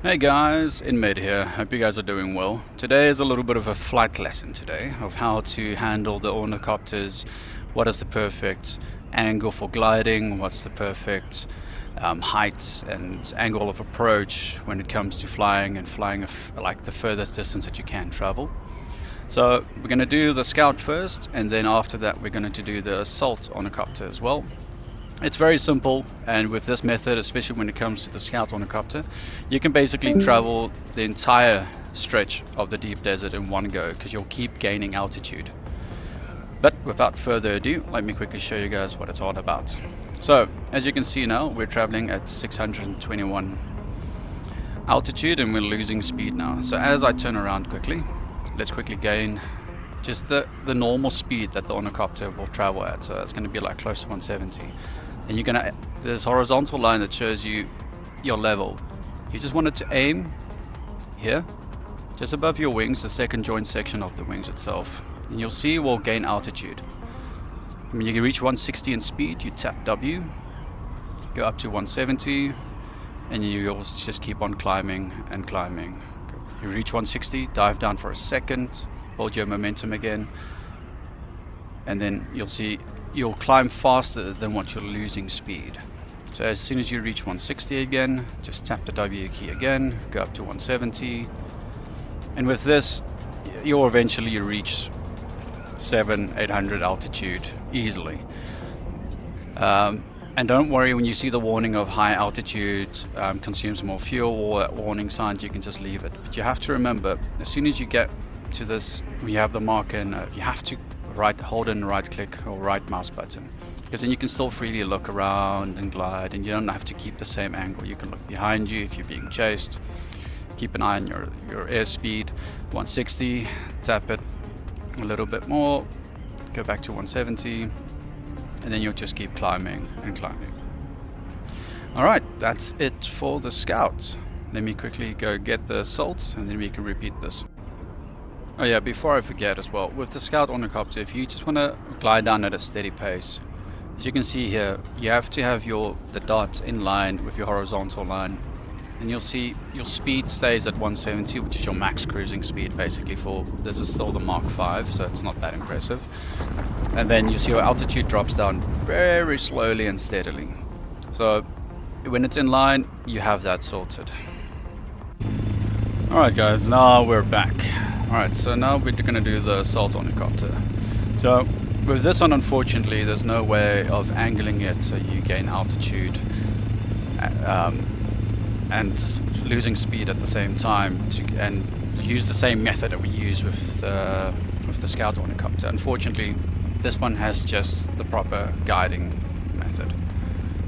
Hey guys, Inmate here. Hope you guys are doing well. Today is a little bit of a flight lesson today of how to handle the ornithopters. What is the perfect angle for gliding? What's the perfect height and angle of approach when it comes to flying and flying like the furthest distance that you can travel. So we're going to do the Scout first, and then after that we're going to do the Assault Ornithopter as well. It's very simple, and with this method, especially when it comes to the Scout Ornithopter, you can basically travel the entire stretch of the deep desert in one go because you'll keep gaining altitude. But without further ado, let me quickly show you guys what it's all about. So as you can see now, we're traveling at 621 altitude and we're losing speed now. So as I turn around quickly, let's quickly gain just the normal speed that the ornithopter will travel at. So that's going to be like close to 170. And you're gonna, this horizontal line that shows you your level, you just want it to aim here, just above your wings, the second joint section of the wings itself, and you'll see we'll gain altitude. When you reach 160 in speed, you tap W, go up to 170, and you'll just keep on climbing and climbing. You reach 160, dive down for a second, hold your momentum again, and then you'll see you'll climb faster than what you're losing speed. So as soon as you reach 160 again, just tap the W key again, go up to 170, and with this you'll eventually reach 700-800 altitude easily. And don't worry when you see the warning of high altitude consumes more fuel or warning signs, you can just leave it. But you have to remember, as soon as you get to this, when you have the marker, and you have to hold in right click or right mouse button, because then you can still freely look around and glide, and you don't have to keep the same angle. You can look behind you if you're being chased. Keep an eye on your airspeed. 160, tap it a little bit more, go back to 170, and then you'll just keep climbing and climbing. Alright, that's it for the Scout. Let me quickly go get the Assault, and then we can repeat this. Oh yeah, before I forget as well, with the Scout Ornithopter, if you just want to glide down at a steady pace, as you can see here, you have to have the dots in line with your horizontal line, and you'll see your speed stays at 170, which is your max cruising speed basically. For this is still the Mark 5, so it's not that impressive. And then you see your altitude drops down very slowly and steadily. So when it's in line, you have that sorted. Alright guys, now we're back. Alright, so now we're going to do the Assault Ornithopter. So with this one, unfortunately, there's no way of angling it so you gain altitude and losing speed at the same time, and use the same method that we use with the Scout Ornithopter. Unfortunately, this one has just the proper guiding method.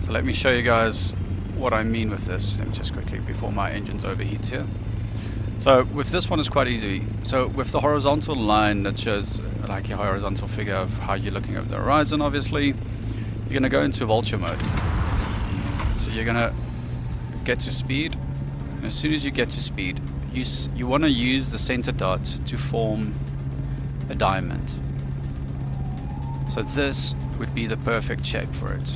So let me show you guys what I mean with this, and just quickly before my engine's overheats here. So with this one, it's quite easy. So with the horizontal line that shows like your horizontal figure of how you're looking over the horizon, obviously you're going to go into vulture mode. So you're going to get to speed, and as soon as you get to speed, you want to use the center dot to form a diamond. So this would be the perfect shape for it.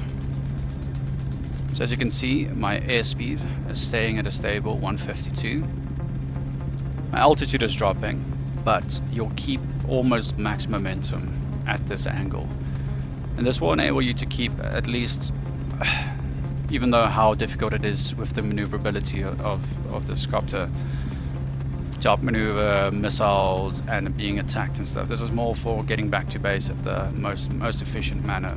So as you can see, my airspeed is staying at a stable 152. My altitude is dropping, but you'll keep almost max momentum at this angle. And this will enable you to keep at least, even though how difficult it is with the maneuverability of this copter, to outmaneuver missiles and being attacked and stuff. This is more for getting back to base at the most efficient manner.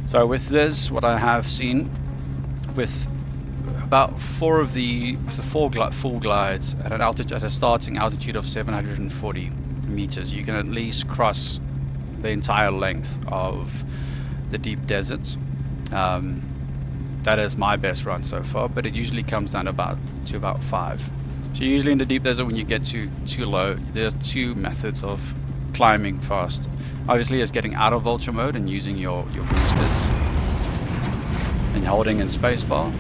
So with this, what I have seen with about 4 of the full glides at a starting altitude of 740 meters, you can at least cross the entire length of the deep desert. That is my best run so far, but it usually comes down to about 5. So usually in the deep desert, when you get too low, there's 2 methods of climbing fast. Obviously, is getting out of vulture mode and using your boosters and holding in spacebar.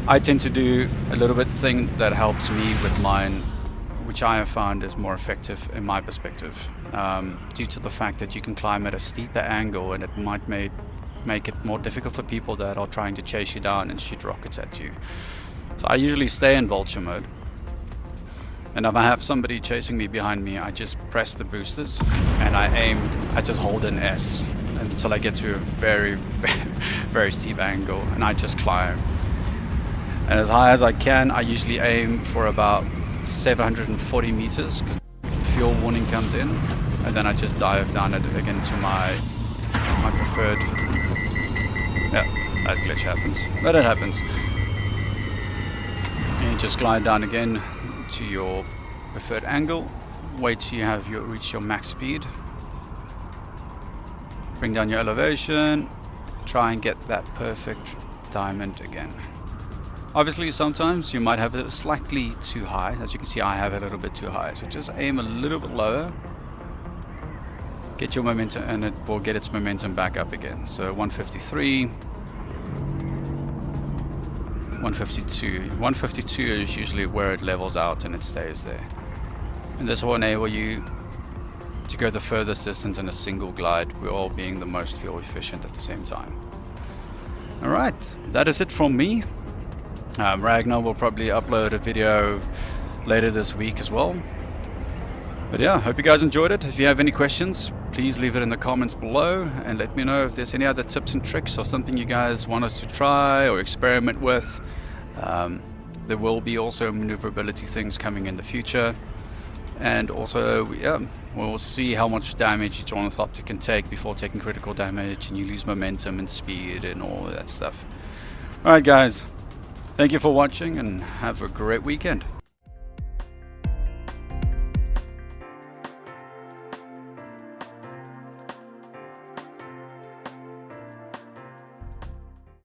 I tend to do a little bit thing that helps me with mine, which I have found is more effective in my perspective, due to the fact that you can climb at a steeper angle, and it might make it more difficult for people that are trying to chase you down and shoot rockets at you. So I usually stay in vulture mode. And if I have somebody chasing me behind me, I just press the boosters and I aim, I just hold an S until I get to a very, very steep angle, and I just climb. And as high as I can, I usually aim for about 740 meters because fuel warning comes in, and then I just dive down it again to my preferred. Yeah, that glitch happens, but it happens. And you just glide down again to your preferred angle. Wait till you have reach your max speed. Bring down your elevation. Try and get that perfect diamond again. Obviously, sometimes you might have it slightly too high. As you can see, I have it a little bit too high. So just aim a little bit lower. Get your momentum, and it will get its momentum back up again. So 153, 152. 152 is usually where it levels out and it stays there. And this will enable you to go the furthest distance in a single glide, while being the most fuel efficient at the same time. Alright, that is it from me. Ragnar will probably upload a video later this week as well. But yeah, hope you guys enjoyed it. If you have any questions, please leave it in the comments below and let me know if there's any other tips and tricks or something you guys want us to try or experiment with. There will be also maneuverability things coming in the future. And also, yeah, we'll see how much damage each ornithopter can take before taking critical damage, and you lose momentum and speed and all of that stuff. Alright guys, thank you for watching and have a great weekend.